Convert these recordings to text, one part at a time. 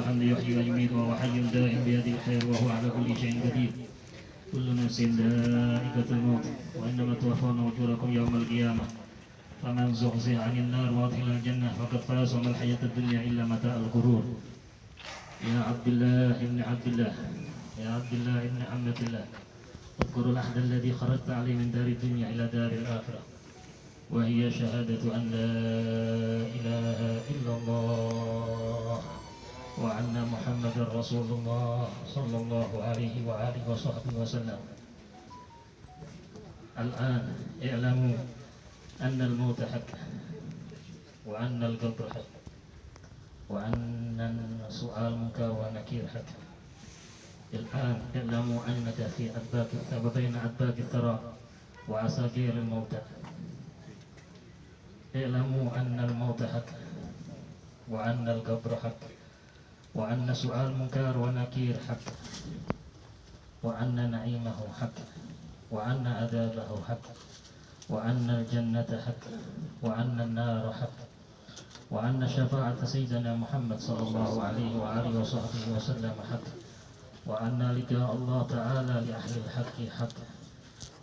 الحمد يحيي ويميت وهو حي دائم بيده الخير وهو على كل شيء قدير. كل نفس ذائقة الموت وإنما توفون أجوركم يوم القيامة فمن زحزح عن النار وأدخل الجنة فقد فاز وما الحياة الدنيا إلا متاع الغرور. يا عبد الله ابن عبد الله، يا عبد الله ابن عمة الله، اذكر العهد الذي خرجت عليه من دار الدنيا إلى دار الآخرة، وهي شهادة أن لا إله إلا الله وأن محمد رسول الله صلى الله عليه وآله وصحبه وسلم. الآن اعلموا أن الموت حق، وأن القبر حق، وأن السؤال منكر ونكير حق. الآن اعلموا أنك في أدباك وبين أدباك الثرى وعساكر الموتى. اعلموا أن الموت حق، وأن القبر حق، وأن سؤال منكر ونكير حق، وأن نعيمه حق، وأن عذابه حق، وأن الجنة حق، وأن النار حق، وأن شفاعة سيدنا محمد صلى الله عليه وآله وصحبه وسلم حق، وأن لقاء الله تعالى لأهل الحق حق،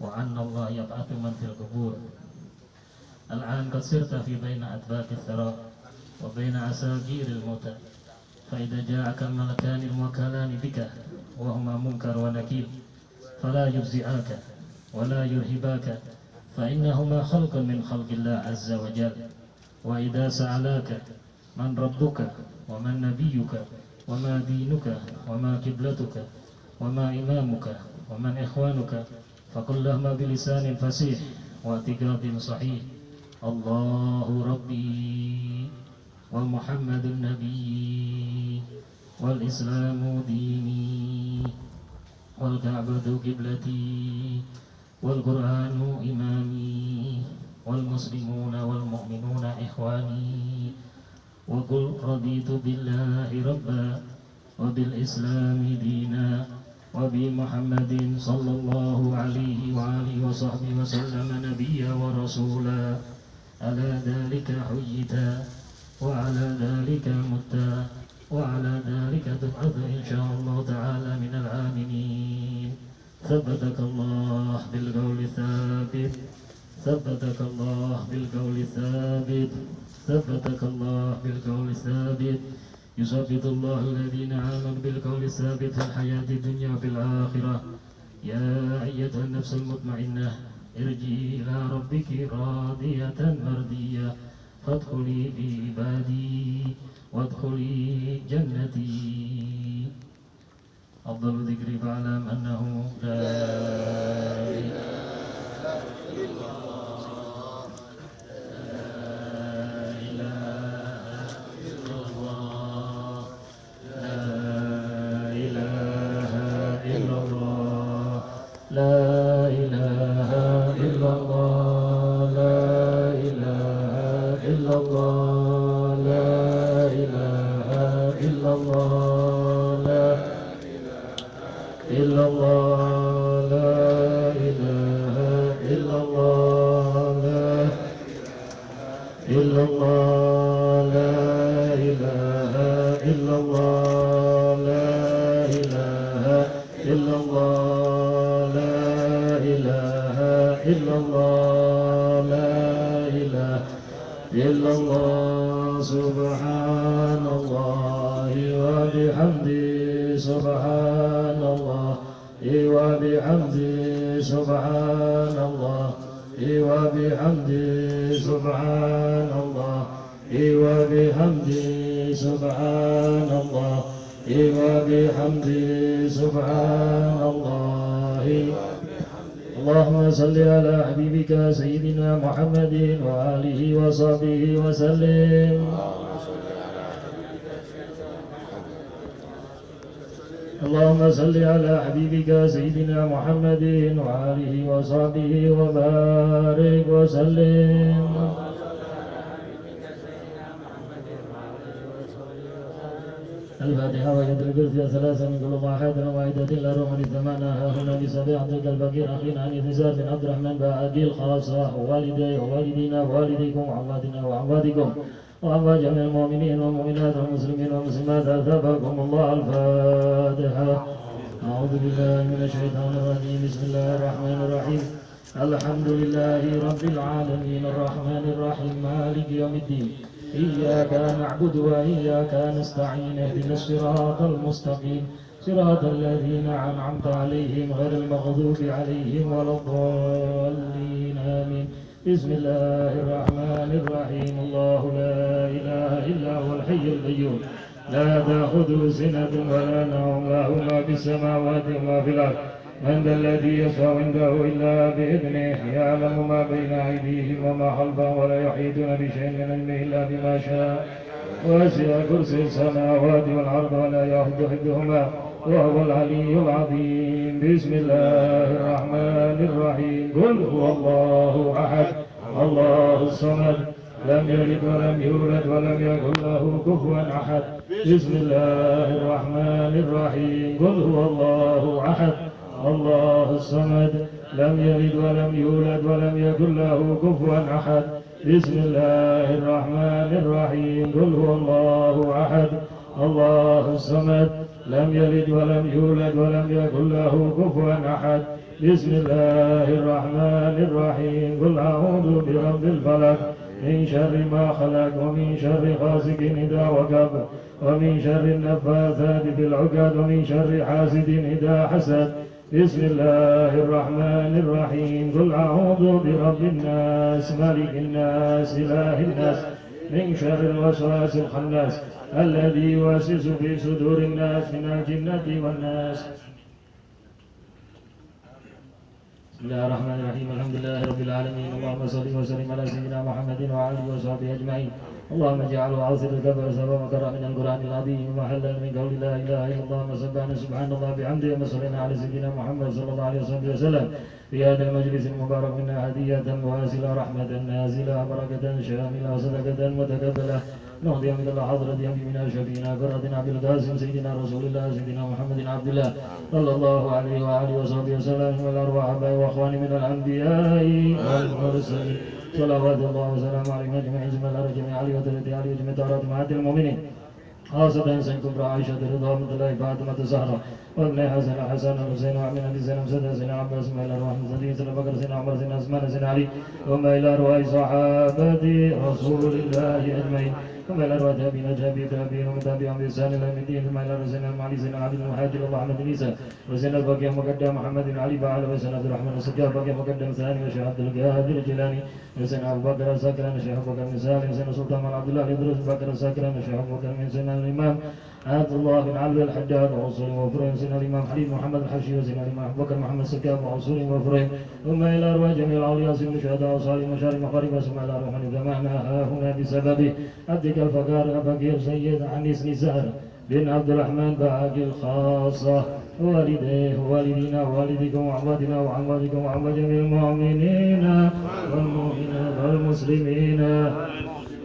وأن الله يبعث من في القبور. الآن قد سرت في بين أدباك الثرى وبين عساكر الموتى، فإذا جاءك الملكان الموكلان بك وهما منكر ونكير فلا يفزعاك ولا يرهباك، فإنهما خلق من خلق الله عز وجل. وإذا سألاك من ربك ومن نبيك وما دينك وما قبلتك وما إمامك ومن إخوانك فقل لهما بلسان فصيح واعتقاد صحيح: الله ربي ومحمد النبي والإسلام ديني والكعبة قبلتي والقرآن إمامي والمسلمون والمؤمنون إخواني، وقل رضيت بالله ربا وبالإسلام دينا وبمحمد صلى الله عليه وآله وصحبه وسلم نبيا ورسولا. على ذلك حييتا وعلى ذلك متا وعلى ذلك تبعث إن شاء الله تعالى من العاملين. ثبتك الله بالقول الثابت، ثبتك الله بالقول الثابت، ثبتك الله بالقول الثابت. يثبت الله الذين آمنوا بالقول الثابت في الحياة الدنيا وفي الآخرة. يا أيتها النفس المطمئنة ارجعي إلى ربك راضية مرضية فادخلي في عبادي وادخلي جنتي. أفضل ذكر فاعلم أنه لا إله إلا الله، لا إله إلا الله، لا إله إلا الله، لا إله إلا الله، لا إله إلا الله، لا إله إلا الله، لا إلا الله، لا إله إلا الله، لا إلا الله، لا إله إلا الله، لا إله إلا الله، لا إله إلا الله، لا إله إلا الله. سبحان الله وبحمده، سبحان الله وبحمده، سبحان الله وبحمده، سبحان الله وبحمده، سبحان الله وبحمده، سبحان الله. اللهم صل على حبيبك سيدنا محمد وآله وصحبه وسلم. اللهم صل على حبيبك سيدنا محمد وآله وصحبه وبارك وسلم. الفاتحة وجد الكرسي ثلاثة من كل واحد وواحدة لا روح للثمانة هنا بسبع عبدك البكير أخينا عن إثنسار بن عبد الرحمن بأجيل خاصة ووالدي ووالدينا ووالديكم وعوادنا وعوادكم وعلى جميع المؤمنين والمؤمنات والمسلمين والمسلمات أثابكم الله. الفاتحة. أعوذ بالله من الشيطان الرجيم. بسم الله الرحمن الرحيم. الحمد لله رب العالمين الرحمن الرحيم مالك يوم الدين. إياك نعبد وإياك نستعين. اهدنا الصراط المستقيم صراط الذين أنعمت عليهم غير المغضوب عليهم ولا الضالين آمين. بسم الله الرحمن الرحيم. الله لا إله إلا هو الحي القيوم لا تأخذه سنة ولا نوم له ما في السماوات وما في الأرض من ذا الذي يشفع عنده إلا بإذنه يعلم ما بين أيديهم وما خلفهم ولا يحيطون بشيء من علمه إلا بما شاء وسع كرسي السماوات والأرض ولا يؤوده حفظهما وهو العلي العظيم. بسم الله الرحمن الرحيم. قل هو الله أحد الله الصمد لم يلد ولم يولد ولم يكن له كفوا أحد. بسم الله الرحمن الرحيم. قل هو الله أحد الله الصمد لم يلد ولم يولد ولم يكن له كفوا أحد. بسم الله الرحمن الرحيم. قل هو الله أحد الله الصمد لم يلد ولم يولد ولم يكن له كفوا أحد. بسم الله الرحمن الرحيم. قل أعوذ برب الفلق من شر ما خلق ومن شر غاسق إذا وقب ومن شر النفاثات في العقد ومن شر حاسد إذا حسد. بسم الله الرحمن الرحيم. قل أعوذ برب الناس ملك الناس إله الناس من شر الوسواس الخناس الذي يوسوس في صدور الناس من الجنة والناس. بسم الله الرحمن الرحيم. الحمد لله رب العالمين. اللهم صل وسلم على سيدنا محمد وعلى اله وصحبه اجمعين. اللهم اجعله عاصر الكبر سبب مكر من القران العظيم ومحلا من قول لا اله الا الله وسبحانه سبحان الله بحمده وصلينا على سيدنا محمد صلى الله عليه وسلم في هذا المجلس المبارك منا هديه واسله رحمه نازله بركه شامله وصدقه متقبله نهدي من الله حضرة حبيبنا شفينا قرتنا بالقاسم سيدنا رسول الله سيدنا محمد عبد الله صلى الله عليه وآله وصحبه وسلم والأرواح أبائي وأخواني من الأنبياء والمرسلين صلوات الله وسلامه عليهم أجمعين. بسم الله جميع علي وترتي علي وجميع طهارات معاد المؤمنين خاصة سيد كبرى عائشة رضا بنت الله فاطمة الزهراء وابن حسن حسن الحسين وعمنا بن مسدد سيدنا عباس بن الأرواح المسلمين سيدنا بكر سيدنا عمر سيدنا عثمان سيدنا علي وما إلى أرواح صحابة رسول الله أجمعين وما إلى أرواح تابعين تابعين ومن تابعهم بإحسان إلى يوم الدين ثم إلى سيدنا المعلي سيدنا عبد المهاجر ومحمد بن عيسى وسيدنا الباقي مقدم محمد بن علي بعد وسيدنا عبد الرحمن السجاد باقي مقدم ثاني وشيخ عبد القادر الجيلاني وسيدنا أبو بكر الساكران وشيخ أبو بكر بن سالم وسيدنا سلطان بن عبد الله بن بكر الساكران وشيخ أبو بكر بن سيدنا الإمام عبد الله بن علي الحجاج وعصر وفرهم سيدنا الإمام حليم محمد الحشي وسيدنا الإمام أبو بكر محمد السكاب وعصر وفرهم ثم إلى أرواح جميع الأولياء سيدنا الشهداء وصالح مشارق مغاربة ثم إلى أرواح من جمعنا هنا بسبب عبدك الفقار أبكير سيد عنيس نزار بن عبد الرحمن باقي الخاصة والديه ووالدينا ووالدكم وعبادنا وعبادكم وعباد جميع المؤمنين والمؤمنات والمسلمين.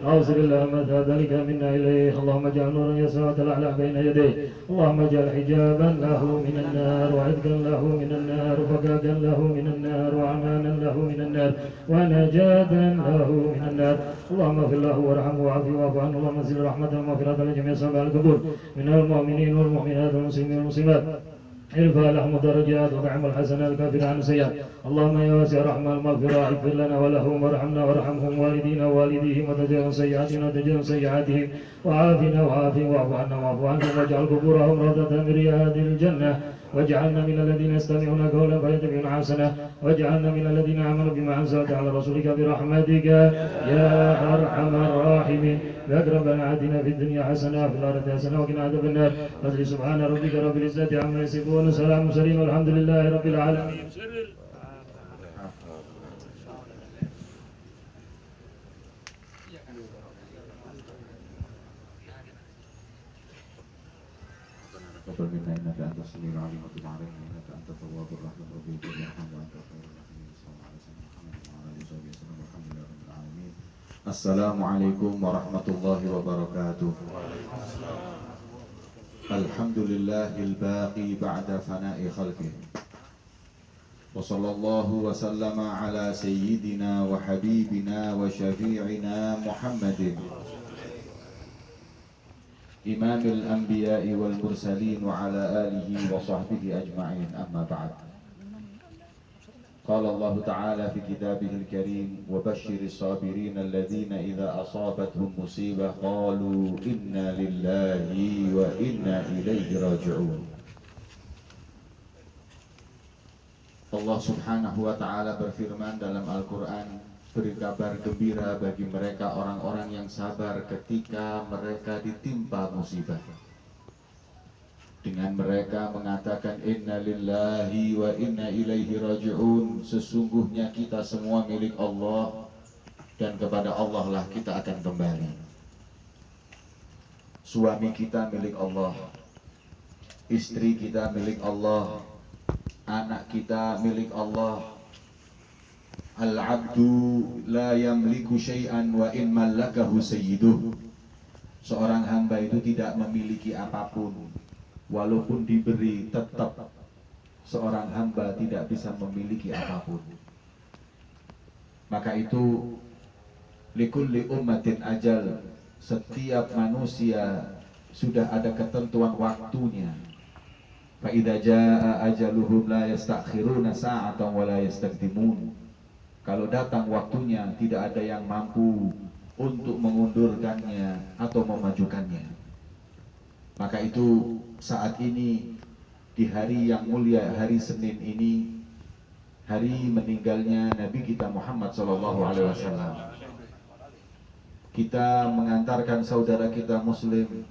أوصل اللهم ذلك منا إليه. اللهم اجعل نورا يسرى الأعلى بين يديه. اللهم اجعل حجابا له من النار وعتقا له من النار وفكاكا له من النار وعمانا له من النار ونجاة له من النار. اللهم اغفر له وارحمه وعافه واعف عنه. اللهم انزل رحمة ومغفرة لجميع أصحاب القبور من المؤمنين والمؤمنات والمسلمين والمسلمات. ارفع لهم الدرجات وطعم الحسنات كافر عن السيئات. اللهم يا واسع الرحمة المغفرة اغفر لنا ولهم وارحمنا وارحمهم والدينا ووالديهم وتجاوز سيئاتنا وتجاوز سيئاتهم وعافنا وعافهم واعف عنا واعف عنهم واجعل قبورهم روضة من رياض الجنة واجعلنا من الذين يستمعون قولا فيتبعون احسنه واجعلنا من الذين امنوا بما انزلت على رسولك برحمتك يا ارحم الراحمين. يا ربنا آتنا في الدنيا حسنه وفي الاخره حسنه وقنا عذاب النار. فضل سبحان ربك رب العزه عما يصفون وسلام المرسلين والحمد لله رب العالمين. تقبل منا انك انت السميع العليم وتب علينا انك انت التواب الرحيم. ربي اغفر وارحم وانت خير الراحمين. صلى الله عليه وسلم محمد وعلى اله وصحبه وسلم والحمد لله رب العالمين. السلام عليكم ورحمة الله وبركاته. الحمد لله الباقي بعد فناء خلقه وصلى الله وسلم على سيدنا وحبيبنا وشفيعنا محمد imamil anbiya'i wal mursalin wa ala alihi wa sahbihi ajma'in, amma ba'd. Qala Allah Ta'ala fi kitabihil karim, wa basyiris sabirin alladhina idza asabathum musibah qalu inna lillahi wa inna ilaihi raji'un. Allah Subhanahu wa Ta'ala berfirman dalam Al-Quran, beri kabar gembira bagi mereka orang-orang yang sabar ketika mereka ditimpa musibah. Dengan mereka mengatakan inna lillahi wa inna ilaihi raji'un, sesungguhnya kita semua milik Allah dan kepada Allah lah kita akan kembali. Suami kita milik Allah, istri kita milik Allah, anak kita milik Allah. Al-abdu la yamliku syai'an wa in mallakahu sayyiduh. Seorang hamba itu tidak memiliki apapun, walaupun diberi, tetap seorang hamba tidak bisa memiliki apapun. Maka itu likulli ummatin ajal, setiap manusia sudah ada ketentuan waktunya. Fa idza jaa ajaluhum la yastakhiruna sa'atan wa la yastaqdimun. Kalau datang waktunya, tidak ada yang mampu untuk mengundurkannya atau memajukannya. Maka itu saat ini, di hari yang mulia, hari Senin ini, hari meninggalnya Nabi kita Muhammad SAW, kita mengantarkan saudara kita Muslim,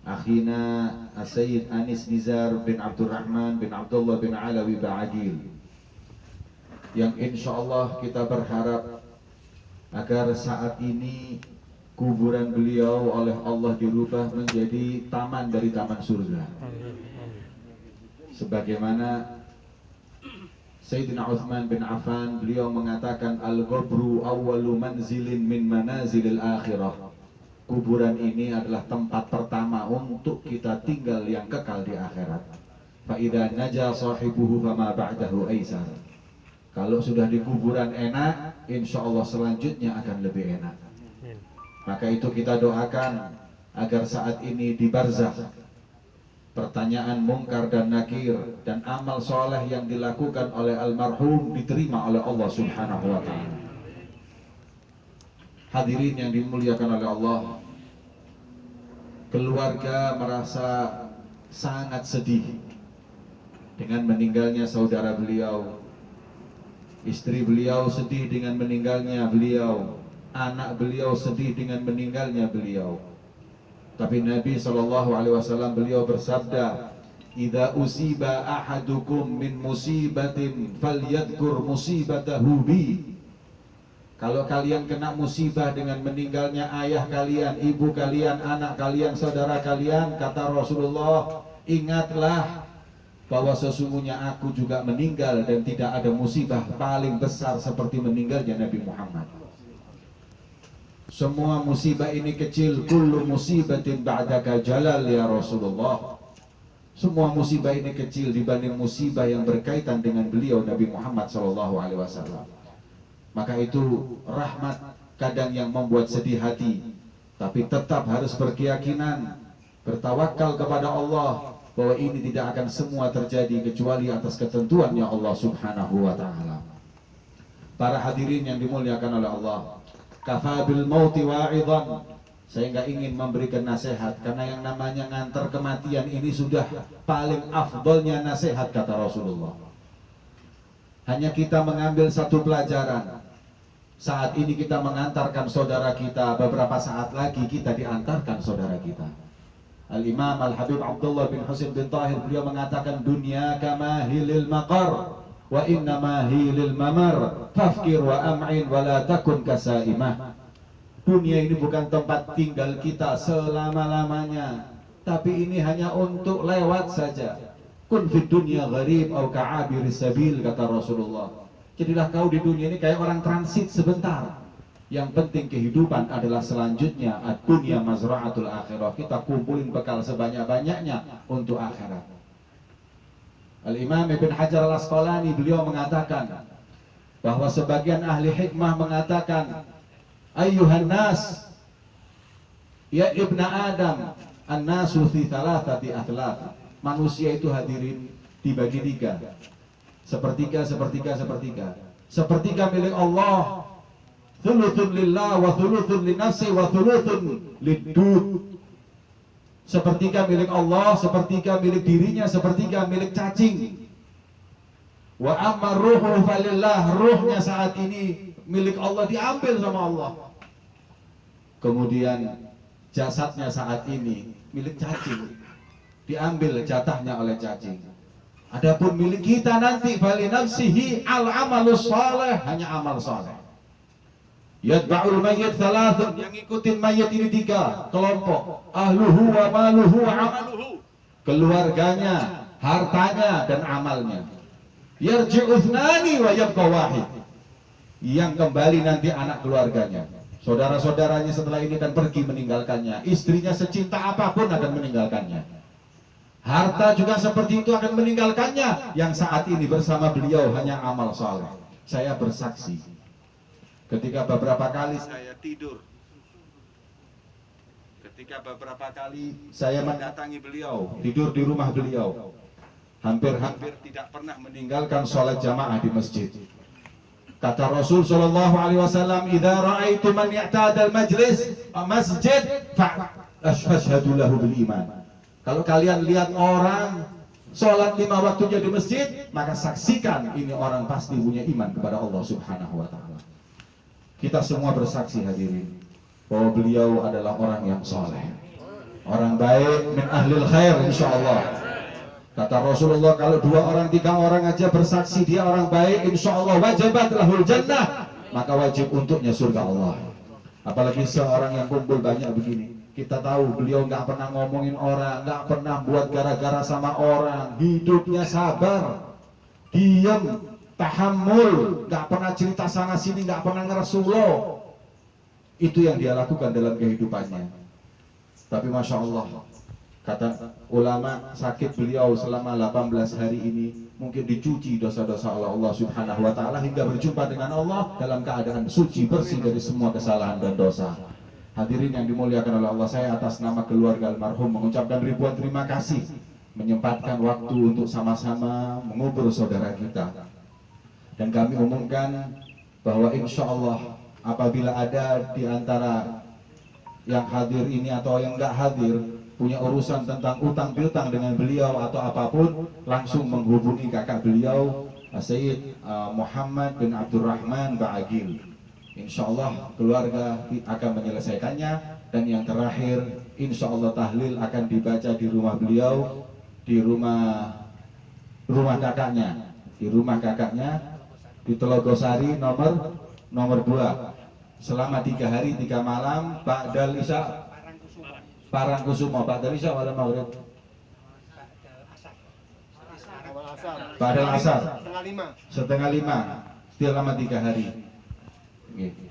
akhina Sayyid Anis Nizar bin Abdurrahman bin Abdullah bin Alawi Ba'adil, yang insya Allah kita berharap agar saat ini kuburan beliau oleh Allah dirubah menjadi taman dari taman surga. Sebagaimana Sayyidina Uthman bin Affan, beliau mengatakan al-qabru awwalu manzilin min manazilil akhirah. Kuburan ini adalah tempat pertama untuk kita tinggal yang kekal di akhirat. Fa idza naja sahibuhu fama ba'dahu aisar. Kalau sudah di kuburan enak, insya Allah selanjutnya akan lebih enak. Maka itu kita doakan agar saat ini di barzakh, pertanyaan mungkar dan nakir dan amal soleh yang dilakukan oleh almarhum diterima oleh Allah Subhanahu wa Ta'ala. Hadirin yang dimuliakan oleh Allah, keluarga merasa sangat sedih dengan meninggalnya saudara beliau. Istri beliau sedih dengan meninggalnya beliau, anak beliau sedih dengan meninggalnya beliau. Tapi Nabi SAW beliau bersabda, "Idza usiba ahadukum min musibatin falyadhkur musibatahu bi." Kalau kalian kena musibah dengan meninggalnya ayah kalian, ibu kalian, anak kalian, saudara kalian, kata Rasulullah, ingatlah bahwa sesungguhnya aku juga meninggal dan tidak ada musibah paling besar seperti meninggalnya Nabi Muhammad. Semua musibah ini kecil, kullu musibatin ba'daka jalal ya Rasulullah. Semua musibah ini kecil dibanding musibah yang berkaitan dengan beliau Nabi Muhammad SAW. Maka itu rahmat kadang yang membuat sedih hati, tapi tetap harus berkeyakinan, bertawakal kepada Allah bahwa ini tidak akan semua terjadi kecuali atas ketentuannya Allah Subhanahu wa Ta'ala. Para hadirin yang dimuliakan oleh Allah, kafa bil mauti wa'idhan. Saya nggak ingin memberikan nasihat, karena yang namanya ngantar kematian ini sudah paling afdolnya nasihat, kata Rasulullah. Hanya kita mengambil satu pelajaran. Saat ini kita mengantarkan saudara kita, beberapa saat lagi kita diantarkan saudara kita. Al-Imam Al-Habib Abdullah bin Husain bin Tahir, beliau mengatakan, dunia kama hilil maqar wa inna ma hilil mamar fafkir wa am'in wa la takun kasaimah. Dunia ini bukan tempat tinggal kita selama-lamanya, tapi ini hanya untuk lewat saja. Kun fid dunya gharib au ka'abiris sabil, kata Rasulullah. Jadilah kau di dunia ini kayak orang transit sebentar. Yang penting kehidupan adalah selanjutnya. Ad-dunya mazra'atul akhirah. Kita kumpulin bekal sebanyak-banyaknya untuk akhirat. Al-Imam Ibn Hajar Al-Asqalani, beliau mengatakan bahwa sebagian ahli hikmah mengatakan, ayyuhan nas, ya ibna Adam, An-nasu fi thalathati athlaq. Manusia itu hadirin dibagi tiga. Sepertiga, sepertiga, sepertiga. Sepertiga milik Allah, thuluthun lillah wa thuluthun linnafsi wa thuluthun liddud. Sepertiga milik Allah, sepertiga milik dirinya, sepertiga milik cacing. Wa amma ruhu falillah, ruhnya saat ini milik Allah, diambil sama Allah. Kemudian jasadnya saat ini milik cacing, diambil jatahnya oleh cacing. Adapun milik kita nanti fali nafsihi al amalus saleh, hanya amal saleh. Yatba'ul mayyit thalathun, yang ngikutin mayit ini tiga kelompok. Ahluhu wa maluhu wa amaluhu, keluarganya, hartanya dan amalnya. Yarji'u thnani wa yabqa wahid, yang kembali nanti anak keluarganya. Saudara-saudaranya setelah ini akan pergi meninggalkannya. Istrinya secinta apapun akan meninggalkannya. Harta juga seperti itu akan meninggalkannya. Yang saat ini bersama beliau hanya amal saleh. Saya bersaksi, ketika beberapa kali saya tidur, ketika beberapa kali saya mendatangi beliau, tidur di rumah beliau, hampir-hampir tidak pernah meninggalkan sholat jamaah di masjid. Kata Rasul sallallahu alaihi wasallam, "Idza ra'aitu man ya'tada al-majlis masjid fashhadu lahu bil iman." Kalau kalian lihat orang sholat 5 waktunya di masjid, maka saksikan ini orang pasti punya iman kepada Allah Subhanahu wa taala. Kita semua bersaksi hadirin bahwa beliau adalah orang yang soleh, orang baik, min ahlil khair insyaallah. Kata Rasulullah, kalau 2 orang 3 orang aja bersaksi dia orang baik, insya Allah wajibat lahul jannah, maka wajib untuknya surga Allah. Apalagi seorang yang kumpul banyak begini. Kita tahu beliau nggak pernah ngomongin orang, nggak pernah buat gara-gara sama orang, hidupnya sabar, diam, tahammul, nggak pernah cerita sana sini, nggak pernah ngeresulo. Itu yang dia lakukan dalam kehidupannya. Tapi masya Allah, kata ulama, sakit beliau selama 18 hari ini mungkin dicuci dosa-dosa Allah Subhanahu wa taala hingga berjumpa dengan Allah dalam keadaan suci, bersih dari semua kesalahan dan dosa. Hadirin yang dimuliakan oleh Allah, saya atas nama keluarga almarhum mengucapkan ribuan terima kasih menyempatkan waktu untuk sama-sama mengubur saudara kita. Dan kami umumkan bahwa insya Allah apabila ada di antara yang hadir ini atau yang enggak hadir punya urusan tentang utang piutang dengan beliau atau apapun, langsung menghubungi kakak beliau Sayyid Muhammad bin Abdurrahman Ba'agil. Insya Allah keluarga akan menyelesaikannya. Dan yang terakhir, insya Allah tahlil akan dibaca di rumah beliau, di rumah kakaknya, di Telogosari nomor 2, selama 3 hari 3 malam ba'dal isya Parangkusumo, ba'dal isya wal maghrib, ba'dal asar setengah 5 selama 3 hari.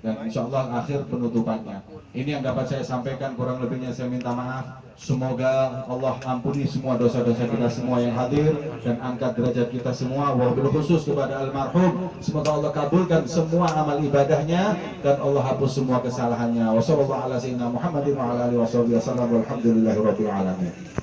Dan insya Allah akhir penutupannya. Ini yang dapat saya sampaikan, kurang lebihnya saya minta maaf. Semoga Allah ampuni semua dosa-dosa kita semua yang hadir dan angkat derajat kita semua, wabil khusus kepada almarhum. Semoga Allah kabulkan semua amal ibadahnya dan Allah hapus semua kesalahannya. Wassallallahu ala sayyidina Muhammadin wa ala alihi wasallam. Walhamdulillahi rabbil alamin.